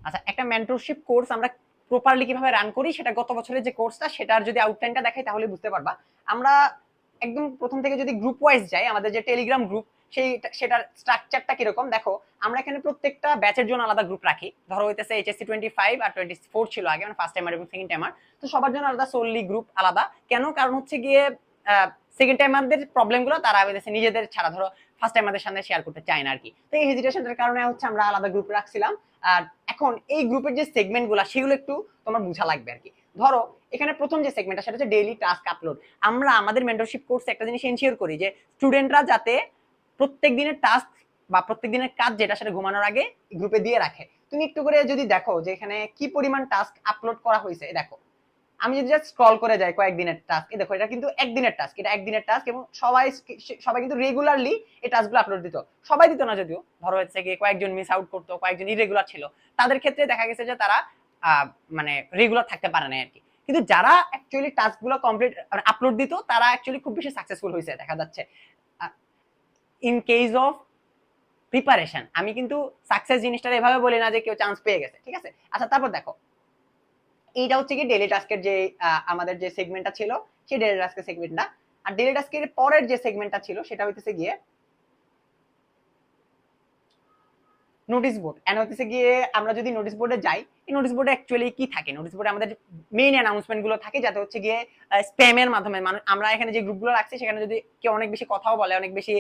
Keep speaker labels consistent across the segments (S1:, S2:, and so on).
S1: আচ্ছা, একটা mentorship course আমরা প্রপারলি কিভাবে রান করি সেটা গত বছরের যে কোর্সটা সেটার যদি আউটলাইনটা দেখাই তাহলে বুঝতে পারবা। আমরা একদম প্রথম থেকে যদি গ্রুপ ওয়াইজ যাই, আমাদের যে টেলিগ্রাম গ্রুপ সেটার স্ট্রাকচারটা কিরকম দেখো। আমরা এখানে প্রত্যেকটা ব্যাচের জন্য আলাদা গ্রুপ রাখি। ধরো হইতেছে এইচএসসি 25 আর 24 ছিল আগে, মানে ফার্স্ট টাইমার এবং সেকেন্ড টাইমার। তো সবার জন্য আলাদা সোললি গ্রুপ আলাদা। কেন? কারণ হচ্ছে গিয়ে সেকেন্ড টাইমারদের প্রবলেমগুলো তারা নিজেদের ছাড়া ধরো ফার্স্ট টাইমারদের সামনে শেয়ার করতে চায় না আর কি। তো এই হেজিটেশনের কারণে হচ্ছে আমরা আলাদা গ্রুপ রাখছিলাম। আর এখন এই গ্রুপের যে সেগমেন্ট গুলা সেগুলো একটু তোমার বোঝা লাগবে আর কি। ধরো এখানে প্রথম যে সেগমেন্টটা সেটা হচ্ছে ডেইলি টাস্ক আপলোড। আমরা আমাদের মেন্টরশিপ কোর্সে একটা জিনিস এনশিওর করি যে স্টুডেন্টরা যাতে প্রত্যেক দিনের টাস্ক বা প্রত্যেক দিনের কাজ যেটা সেটা ঘুমানোর আগে গ্রুপে দিয়ে রাখে। তুমি একটু করে যদি দেখো যে এখানে কি পরিমাণ টাস্ক আপলোড করা হয়েছে, দেখো আমি যদি জাস্ট স্ক্রল করে যাই কয়েকদিনের টাস্ক, দেখো এটা কিন্তু একদিনের টাস্ক, এটা একদিনের টাস্ক এবং সবাই সবাই কিন্তু রেগুলারলি এই টাস্কগুলো আপলোড দিত। সবাই দিত না যদিও, ধরো হচ্ছে গিয়ে কয়েকজন মিস আউট করতো, কয়েকজন ইরেগুলার ছিল, তাদের ক্ষেত্রে দেখা গেছে যে তারা মানে রেগুলার থাকতে পারে না আর কি। কিন্তু যারা অ্যাকচুয়ালি টাস্কগুলো কমপ্লিট আপলোড দিত তারা অ্যাকচুয়ালি খুব বেশি সাকসেসফুল হয়েছে দেখা যাচ্ছে। ইন কেস অফ প্রিপারেশন, আমি কিন্তু সাকসেস জিনিসটা এভাবে বলি না যে কেউ চান্স পেয়ে গেছে, ঠিক আছে। আচ্ছা তারপর দেখো এইটা হচ্ছে কি ডেইলি টাস্কের যে আমাদের যে সেগমেন্টটা ছিল সেই ডেইলি টাস্কের সেগমেন্টটা। আর ডেইলি টাস্কের পরের যে সেগমেন্টটা ছিল সেটা হইতেছে গিয়ে নোটিশ বোর্ড। এন্ড হচ্ছে গিয়ে আমরা যদি নোটিশ বোর্ডে যাই, এই নোটিশ বোর্ডে অ্যাকচুয়ালি কি থাকে, নোটিশ বোর্ডে আমাদের মেইন অ্যানাউন্সমেন্ট গুলো থাকে যাতে হচ্ছে গিয়ে স্প্যামের মাধ্যমে আমরা এখানে যে গ্রুপগুলো রাখছি সেখানে যদি কেউ অনেক বেশি কথাও বলে, অনেক বেশি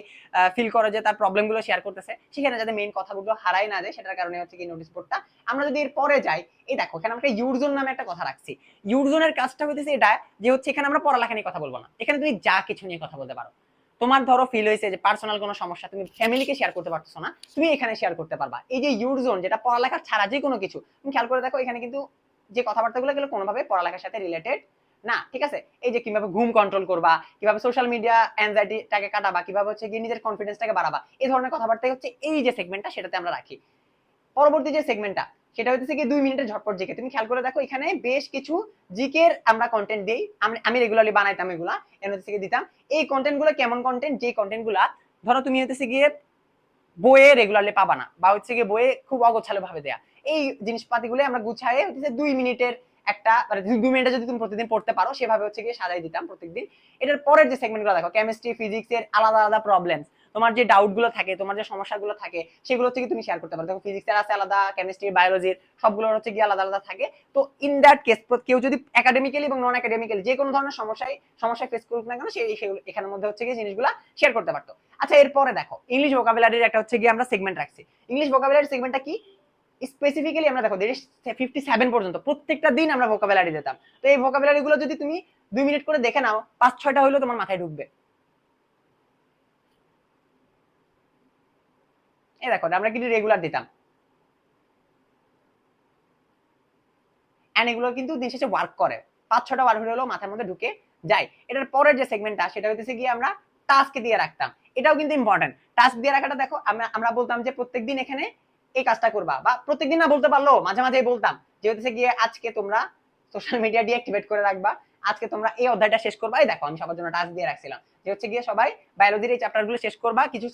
S1: ফিল করে যে তার প্রবলেম গুলো শেয়ার করতেছে, সেখানে যাতে মেইন কথাগুলো হারাই না যায় সেটার কারণে হচ্ছে কি নোটিশ বোর্ডটা। আমরা যদি এর পরে যাই, এই দেখো এখানে আমরা ইউরজোন নামে একটা কথা রাখছি। ইউরজোনের কাজটা হইতেছে এটা যে হচ্ছে এখানে আমরা পড়ালেখা নিয়ে কথা বলবো না, এখানে তুমি যা কিছু নিয়ে কথা বলতে পারো। তোমার ধরো ফিল হয়েছে যে পার্সোনাল কোনো সমস্যা তুমি ফ্যামিলিকে শেয়ার করতে পারছো না, তুমি এখানে শেয়ার করতে পারবা। এই যে ইউর জোন, যেটা পড়ালেখা ছাড়া যে কোনো কিছু, তুমি খেয়াল করে দেখো এখানে কিন্তু যে কথাবার্তাগুলো গেলে কোনোভাবে পড়ালেখার সাথে রিলেটেড না, ঠিক আছে। এই যে কিভাবে ঘুম কন্ট্রোল করবা, কিভাবে সোশ্যাল মিডিয়া অ্যাংজাইটিটাকে কাটাবা, কিভাবে হচ্ছে গিয়ে নিজের কনফিডেন্সটাকে বাড়াবা, এই ধরনের কথাবার্তা হচ্ছে এই যে সেগমেন্টটা সেটাতে আমরা রাখি। পরবর্তী যে সেগমেন্টটা সেটা হচ্ছে কি 2 মিনিটের ঝটপট জিকে। তুমি খেয়াল করে দেখো এখানে বেশ কিছু জিকের আমরা কন্টেন্ট দেই, আমি রেগুলারলি বানাইতাম এগুলা, এর হচ্ছে কি দিতাম। এই কন্টেন্ট গুলো কেমন কন্টেন্ট, যে কন্টেন্ট গুলা ধরো তুমি হচ্ছে গিয়ে বইয়ে রেগুলারলি পাবা না, বা হচ্ছে গিয়ে বইয়ে খুব অগোছালো ভাবে দেয়া, এই জিনিসপাতিগুলো আমরা গুছায়ে হচ্ছে 2 মিনিটের একটা, মানে 2 মিনিটে যদি তুমি প্রতিদিন পড়তে পারো সেভাবে হচ্ছে গিয়ে সাজাই দিতাম প্রত্যেকদিন। এটার পরের যে সেগমেন্টগুলো দেখো কেমিস্ট্রি ফিজিক্স এর আলাদা আলাদা প্রবলেমস, তোমার যে ডাউট গুলো থাকে, তোমার যে সমস্যাগুলো থাকে সেগুলো হচ্ছে কি তুমি শেয়ার করতে পারো। দেখো ফিজিক্স এর আছে আলাদা, কেমিস্ট্রি বায়োলজির সবগুলোর হচ্ছে গিয়ে আলাদা আলাদা থাকে। তো ইন দ্যাট কেস কেউ যদি একাডেমিক্যালি এবং নন একাডেমিক্যালি যে কোনো ধরনের সমস্যায় ফেস করুক না কেন, সেই এখানের মধ্যে হচ্ছে গিয়ে জিনিসগুলো শেয়ার করতে পারতো। আচ্ছা এরপরে দেখো ইংলিশ ভোকাবুলারির একটা হচ্ছে গিয়ে আমরা সেগমেন্ট রাখছি। ইংলিশ ভোকাবুলারি সেগমেন্টটা কি স্পেসিফিক্যালি আমরা দেখো 57 পর্যন্ত প্রত্যেকটা দিন আমরা ভোকাবুলারি দিতাম। তো এই ভোকাবুলারি গুলো যদি তুমি 2 মিনিট করে দেখে নাও, 5-6টা হইলেও তোমার মাথায় ঢুকবে। এই দেখো আমরা কিন্তু রেগুলার দিতাম, এন্ড এগুলো কিন্তু দিন শেষে ওয়ার্ক করে, 5-6টা ওয়ার্ড হলেও মাথার মধ্যে ঢুকে যায়। এটার পরের যে সেগমেন্টটা সেটা হচ্ছে গিয়ে আমরা টাস্ক দিয়ে রাখতাম। এটাও কিন্তু ইম্পর্টেন্ট। টাস্ক দিয়ে রাখাটা দেখো আমরা বলতাম যে প্রত্যেকদিন এখানে এই কাজটা করবা, বা প্রত্যেকদিন না বলতে পারলো মাঝে মাঝে বলতাম যে হচ্ছে গিয়ে আজকে তোমরা সোশ্যাল মিডিয়া ডিঅ্যাক্টিভেট করে রাখবা, আজকে তোমরা এই অধ্যায়টা শেষ করবা। এই দেখো আমি সবার জন্য টাস্ক দিয়ে রাখছিলাম যে হচ্ছে গিয়ে সবাই বায়োলজির এই চ্যাপ্টার গুলো শেষ করবা, কিছু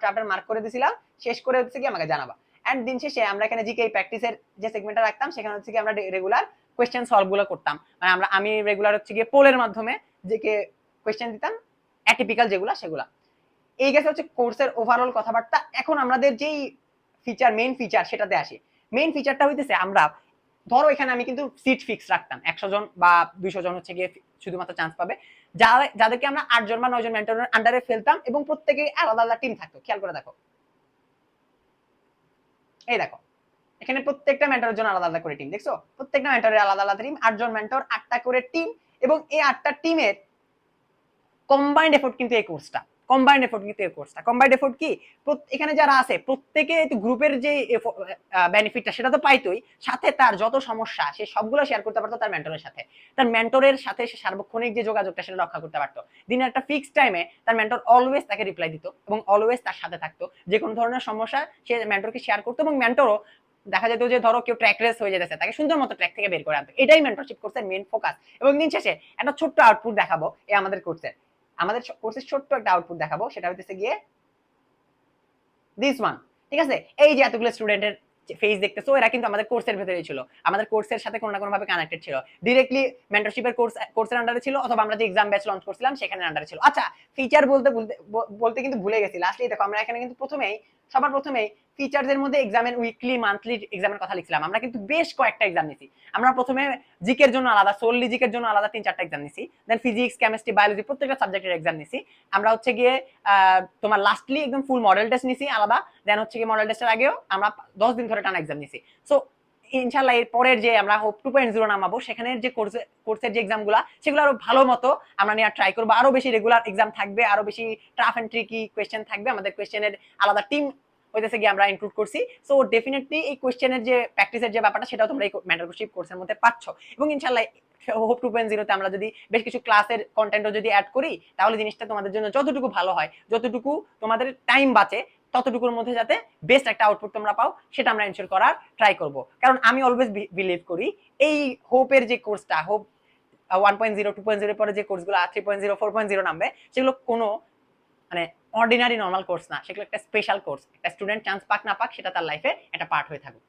S1: চ্যাপ্টার মার্ক করে দিছিলাম, শেষ করে হচ্ছে গিয়ে আমাকে জানাবা। এন্ড দিন শেষে আমরা এখানে জিকে প্র্যাকটিসের যে সেগমেন্টটা রাখতাম সেখানে হচ্ছে গিয়ে আমরা রেগুলার কোয়েশ্চেন সলভ গুলো করতাম। মানে আমি রেগুলার হচ্ছে গিয়ে পোলের মাধ্যমে জিকে কোয়েশ্চেন দিতাম, অ্যাটিপিক্যাল যেগুলা সেগুলা। এই গেছে হচ্ছে কোর্সের ওভারঅল কথাবার্তা। এখন আমাদের যেই মেইন ফিচার সেটাতে আসি। মেইন ফিচারটা হইতেছে আমরা ধরো এখানে আমি কিন্তু সিট ফিক্স রাখতাম, 100 জন বা 200 জন হচ্ছে গিয়ে শুধুমাত্র চান্স পাবে, যাদেরকে আমরা 8 জন বা 9 জন মেন্টরের আন্ডারে ফেলতাম এবং প্রত্যেকে আলাদা আলাদা টিম থাকতো। খেয়াল করে দেখো, এই দেখো এখানে প্রত্যেকটা মেন্টরের জন্য আলাদা আলাদা করে টিম, দেখছো প্রত্যেকটা মেন্টরের আলাদা আলাদা টিম, 8 জন মেন্টর 8টা করে টিম, এবং এই 8টা টিমের কম্বাইন্ড এফোর্ট কিন্তু এই কোর্সটা। কম্বাইন্ড এফোর্ট কি এখানে যারা আছে প্রত্যেকে গ্রুপের যে বেনিফিটটা সেটা তো পাইতোই, সাথে তার যত সমস্যা সে সবগুলো শেয়ার করতে পারতো তার মেন্টরের সাথে। তার মেন্টরের সাথে সে সার্বক্ষণিক যে যোগাযোগটা সেটা রক্ষা করতে পারতো। দিনের একটা ফিক্সড টাইমে তার মেন্টর অলওয়েজ তাকে রিপ্লাই দিত এবং অলওয়েজ তার সাথে থাকতো। যে কোনো ধরনের সমস্যা সে মেন্টরকে শেয়ার করতো, এবং মেন্টরও দেখা যেত যে ধরো কেউ ট্র্যাক রেস হয়ে যেতেছে তাকে সুন্দর মতো ট্র্যাক থেকে বের করে আনতো। এটাই মেন্টরশিপ কোর্সের মেইন ফোকাস। এবং দিন শেষে একটা ছোট্ট আউটপুট দেখাবো এই আমাদের কোর্সের ছোট্ট একটা আউটপুট দেখাবো, সেটা হচ্ছে গিয়ে দিস ওয়ান। ঠিক আছে, এই যে এতগুলো স্টুডেন্টের ফেস দেখতেছো, এরা কিন্তু আমাদের কোর্সের ভেতরেই ছিল, আমাদের কোর্সের সাথে কোনো না কোনো ভাবে কানেক্টেড ছিল, ডিরেক্টলি মেন্টরশিপের কোর্সের আন্ডারে ছিল, অথবা আমরা যে এক্সাম ব্যাচ লঞ্চ করছিলাম সেখানে আন্ডারে ছিল। আচ্ছা, ফিচার বলতে কিন্তু ভুলে গেছি। লাস্টলি দেখো আমরা এখানে কিন্তু সবার প্রথমেই ফিচারস এর মধ্যে এক্সামের উইকলি মান্থলি এক্সামের কথা লিখছিলাম। আমরা কিন্তু বেশ কয়েকটা এক্সাম নিছি। আমরা প্রথমে জিকের জন্য আলাদা, সোললি জিকের জন্য আলাদা 3-4টা এক্সাম নিছি, দেন ফিজিক্স, কেমিস্ট্রি, বায়োলজি প্রত্যেকটা সাবজেক্টের এক্সাম নিছি। আমরা হচ্ছে গিয়ে তোমার লাস্টলি একদম ফুল মডেল টেস্ট নিছি আলাদা, দেন হচ্ছে গিয়ে মডেল টেস্টের আগেও আমরা 10 দিন ধরে টানা এক্সাম নিছি। সো ইনশাআল্লাহ এর পরের যে আমরা হোপ 2.0 নামাবো, সেখানের যে কোর্সের যে এক্সামগুলো সেগুলো আরো ভালো মতো আমরা নেওয়ার ট্রাই করবো। আরো বেশি রেগুলার এক্সাম থাকবে, আরো বেশি টাফ এন্ড ট্রিকি কোয়েশ্চেন থাকবে। আমাদের কোয়েশ্চেনের আলাদা টিম হইতেছে গিয়ে আমরা ইনক্লুড করছি। সো ডেফিনেটলি এই কোয়েশ্চেনের যে প্র্যাকটিসের যে ব্যাপারটা, সেটাও তোমরা এই মেন্টরশিপ কোর্সের মধ্যে পাচ্ছ। এবং ইনশাআল্লাহ হোপ 2.0 তে আমরা যদি বেশ কিছু ক্লাসের কন্টেন্টও যদি অ্যাড করি, তাহলে জিনিসটা তোমাদের জন্য যতটুকু ভালো হয়, যতটুকু তোমাদের টাইম বাঁচে, ততটুকুর মধ্যে যাতে বেস্ট একটা আউটপুট তোমরা পাও, সেটা আমরা এনশিওর করার ট্রাই করব। কারণ আমি অলওয়েজ বিলিভ করি এই হোপের যে কোর্সটা, হোপ 1.0 2.0 পরে যে কোর্সগুলো 3.0 4.0 নামবে, সেগুলো কোনো মানে অর্ডিনারি নর্মাল কোর্স না, সেগুলো একটা স্পেশাল কোর্স। একটা স্টুডেন্ট চান্স পাক না পাক, সেটা তার লাইফে একটা পার্ট হয়ে থাকুক।